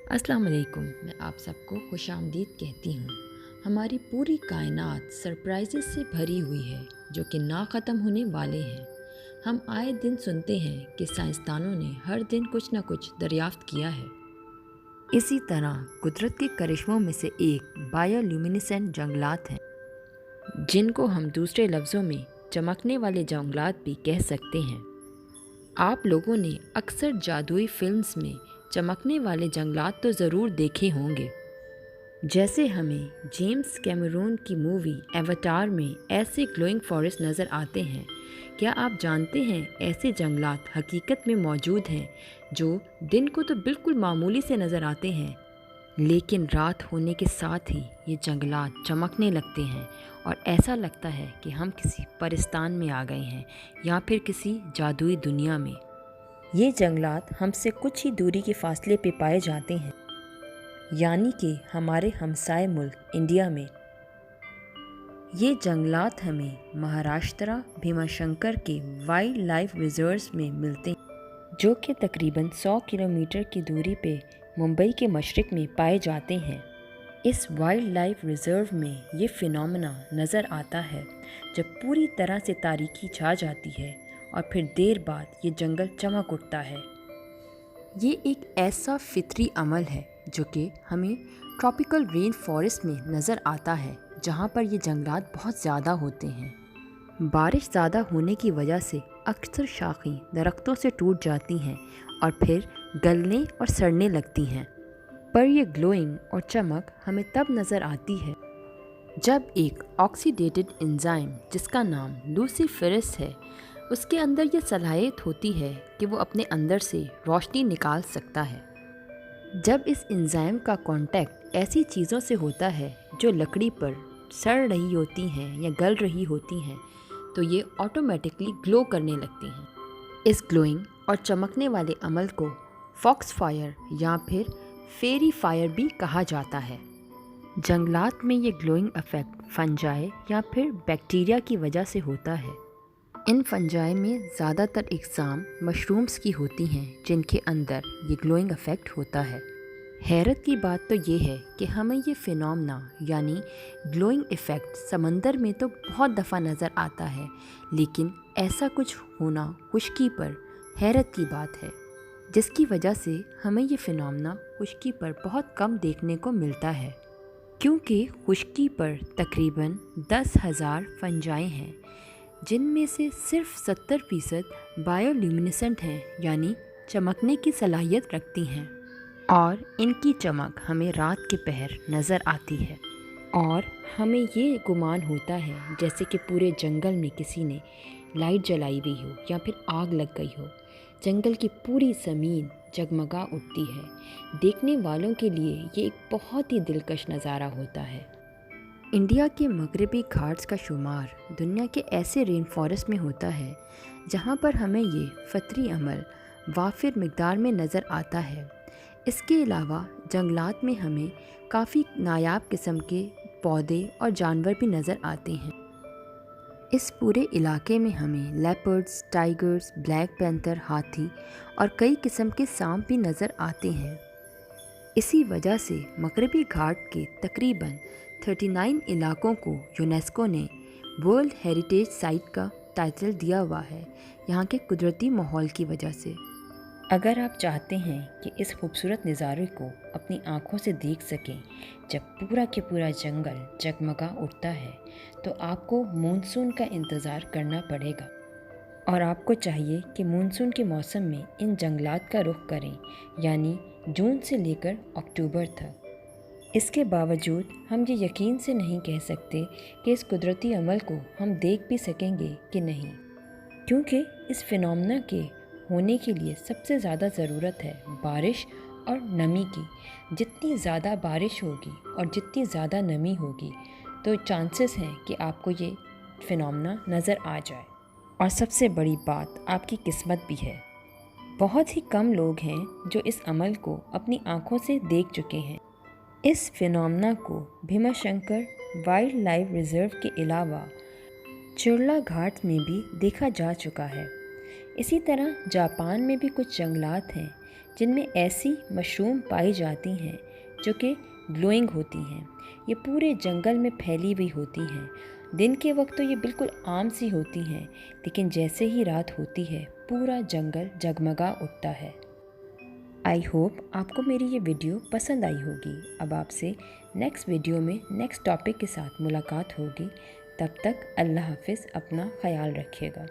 अस्सलाम वालेकुम। मैं आप सबको खुशामदीद कहती हूँ। हमारी पूरी कायनात सरप्राइजेस से भरी हुई है जो कि ना ख़त्म होने वाले हैं। हम आए दिन सुनते हैं कि साइंसदानों ने हर दिन कुछ न कुछ दरियाफ्त किया है। इसी तरह कुदरत के करिश्मों में से एक बायोल्यूमिनेसेंट जंगलात हैं, जिनको हम दूसरे लफ्ज़ों में चमकने वाले जंगलात भी कह सकते हैं। आप लोगों ने अक्सर जादुई फिल्म्स में चमकने वाले जंगलात तो ज़रूर देखे होंगे, जैसे हमें जेम्स कैमरून की मूवी एवाटार में ऐसे ग्लोइंग फॉरेस्ट नज़र आते हैं। क्या आप जानते हैं ऐसे जंगलात हकीकत में मौजूद हैं जो दिन को तो बिल्कुल मामूली से नज़र आते हैं, लेकिन रात होने के साथ ही ये जंगलात चमकने लगते हैं और ऐसा लगता है कि हम किसी परिस्तान में आ गए हैं या फिर किसी जादुई दुनिया में। ये जंगलात हमसे कुछ ही दूरी के फासले पे पाए जाते हैं, यानी कि हमारे हमसाए मुल्क इंडिया में। ये जंगलात हमें महाराष्ट्र भीमाशंकर के वाइल्ड लाइफ रिजर्व्स में मिलते हैं, जो कि तकरीबन 100 किलोमीटर की दूरी पे मुंबई के मशरिक़ में पाए जाते हैं। इस वाइल्ड लाइफ रिजर्व में ये फिनोमेना नज़र आता है जब पूरी तरह से तारीकी छा जाती है और फिर देर बाद ये जंगल चमक उठता है। ये एक ऐसा फितरी अमल है जो कि हमें ट्रॉपिकल रेन फॉरेस्ट में नज़र आता है, जहाँ पर ये जंगलात बहुत ज़्यादा होते हैं। बारिश ज़्यादा होने की वजह से अक्सर शाखें दरख्तों से टूट जाती हैं और फिर गलने और सड़ने लगती हैं। पर यह ग्लोइंग और चमक हमें तब नज़र आती है जब एक ऑक्सीडेटेड एंजाइम जिसका नाम लूसीफेरस है, उसके अंदर यह सलाहियत होती है कि वो अपने अंदर से रोशनी निकाल सकता है। जब इस एंजाइम का कांटेक्ट ऐसी चीज़ों से होता है जो लकड़ी पर सड़ रही होती हैं या गल रही होती हैं, तो ये ऑटोमेटिकली ग्लो करने लगती हैं। इस ग्लोइंग और चमकने वाले अमल को फॉक्स फायर या फिर फेरी फायर भी कहा जाता है। जंगलात में ये ग्लोइंग इफेक्ट फंजाई या फिर बैक्टीरिया की वजह से होता है। इन फंजाई में ज़्यादातर इकसाम मशरूम्स की होती हैं जिनके अंदर ये ग्लोइंग इफेक्ट होता है। हैरत की बात तो ये है कि हमें ये फिनोमेना यानी ग्लोइंग इफेक्ट समंदर में तो बहुत दफ़ा नज़र आता है, लेकिन ऐसा कुछ होना खुश्की पर हैरत की बात है, जिसकी वजह से हमें ये फिनोमेना खुश्की पर बहुत कम देखने को मिलता है। क्योंकि खुश्की पर तकरीबन 10,000 फंजाई हैं, जिनमें से सिर्फ 70% बायोल्यूमिनेसेंट हैं, यानी चमकने की सलाहियत रखती हैं, और इनकी चमक हमें रात के पहर नज़र आती है और हमें ये गुमान होता है जैसे कि पूरे जंगल में किसी ने लाइट जलाई हुई हो या फिर आग लग गई हो। जंगल की पूरी ज़मीन जगमगा उठती है। देखने वालों के लिए ये एक बहुत ही दिलकश नज़ारा होता है। इंडिया के मगरबी घाट्स का शुमार दुनिया के ऐसे रेन फॉरेस्ट में होता है जहाँ पर हमें ये फितरी अमल वाफिर मिकदार में नज़र आता है। इसके अलावा जंगलात में हमें काफ़ी नायाब किस्म के पौधे और जानवर भी नज़र आते हैं। इस पूरे इलाके में हमें लेपर्ड्स, टाइगर्स, ब्लैक पैंथर, हाथी और कई किस्म के सांप भी नज़र आते हैं। इसी वजह से मगरबी घाट के तकरीबन 39 इलाकों को यूनेस्को ने वर्ल्ड हेरिटेज साइट का टाइटल दिया हुआ है, यहाँ के कुदरती माहौल की वजह से। अगर आप चाहते हैं कि इस खूबसूरत नज़ारे को अपनी आँखों से देख सकें जब पूरा के पूरा जंगल जगमगा उठता है, तो आपको मानसून का इंतज़ार करना पड़ेगा और आपको चाहिए कि मानसून के मौसम में इन जंगलात का रुख करें, यानी जून से लेकर अक्टूबर तक। इसके बावजूद हम ये यकीन से नहीं कह सकते कि इस कुदरती अमल को हम देख भी सकेंगे कि नहीं, क्योंकि इस फिनोमेना के होने के लिए सबसे ज़्यादा ज़रूरत है बारिश और नमी की। जितनी ज़्यादा बारिश होगी और जितनी ज़्यादा नमी होगी, तो चांसेस हैं कि आपको ये फिनोमेना नज़र आ जाए। और सबसे बड़ी बात, आपकी किस्मत भी है। बहुत ही कम लोग हैं जो इस अमल को अपनी आँखों से देख चुके हैं। इस फिनोमेना को भीमाशंकर वाइल्ड लाइफ रिजर्व के अलावा चुरला घाट में भी देखा जा चुका है। इसी तरह जापान में भी कुछ जंगलात हैं جن میں ایسی مشروم پائی جاتی ہیں جو کہ گلوئنگ ہوتی ہیں۔ یہ پورے جنگل میں پھیلی ہوئی ہوتی ہیں۔ دن کے وقت تو یہ بالکل عام سی ہوتی ہیں، لیکن جیسے ہی رات ہوتی ہے پورا جنگل جگمگا اٹھتا ہے۔ آئی ہوپ آپ کو میری یہ ویڈیو پسند آئی ہوگی۔ اب آپ سے نیکسٹ ویڈیو میں نیکسٹ ٹاپک کے ساتھ ملاقات ہوگی۔ تب تک اللہ حافظ، اپنا خیال رکھیے گا۔